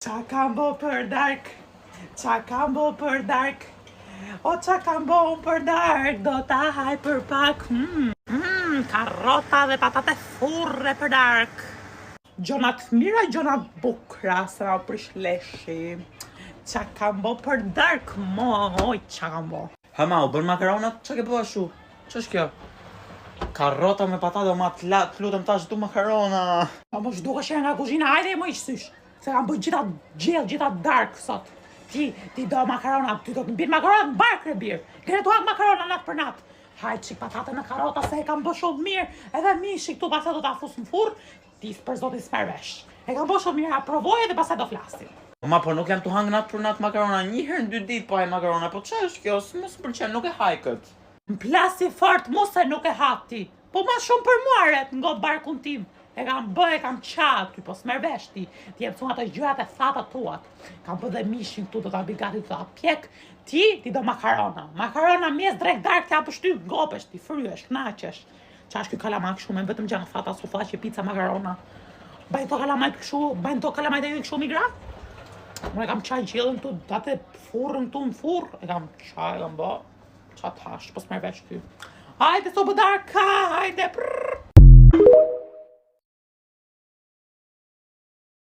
Qa kam bo për dark, qa kam bo për dark, o qa kam bo për dark, do ta haj për pak, karrota dhe patate furre për dark. Gjonat mira, gjonat bukra, se na prish leshi. Qa kam bo për dark, oj, qa kam bo. Hama, u bën makaronat, qa ke bëha shu? Qa është kjo? Karrota me patate, o ma të lutem tash du makarona. Po më shduke që nga kuzhina, hajde më iqësysh. Se kam bëjt gjitha gjellë, gjitha dark sot. Ti do makarona, ty do të mbin makarona në barkë e birë. Gëre tu hak makarona natë për natë. Hajt qik patate me karota se e kam bë shumë mirë. Edhe mishi këtu pasaj do t'a fus në furr, ti për zotin s'mervesh. E kam bë shumë mirë, aprovoj dhe pasaj do flasim. Ma po nuk jam të hangë natë për natë makarona, një herë në 2 ditë po haj makarona, po qa është kjo, së mos pëlqen, nuk e haj këtë. Në plasi fort, mos e nuk e hati. Po ma shumë për muaret nga barkun tim. E kam bë, e kam qatë, ty po s'mervesh ti e mësua të gjërat e thata tuat. Kam bë dhe mishin këtu, do t'a bi gati, do t'a pjek. Ti do makarona. Makarona mjes drejt dark t'ja pështy, gopesh, ti fryesh, knaqesh. Qa është kjo kalamak shumë, vetëm gjana thata, su faqe, pizza, makarona. Bajnë to kalamajt këshu, bajnë to kalamajt e këshu migra. Unë e kam qaj gjellën tu, date furrën tu në furr, e kam qaj, e kam bë. Qa t'hash, po s'mervesh ty. Hajde, so bëdarka, hajde, prrrr.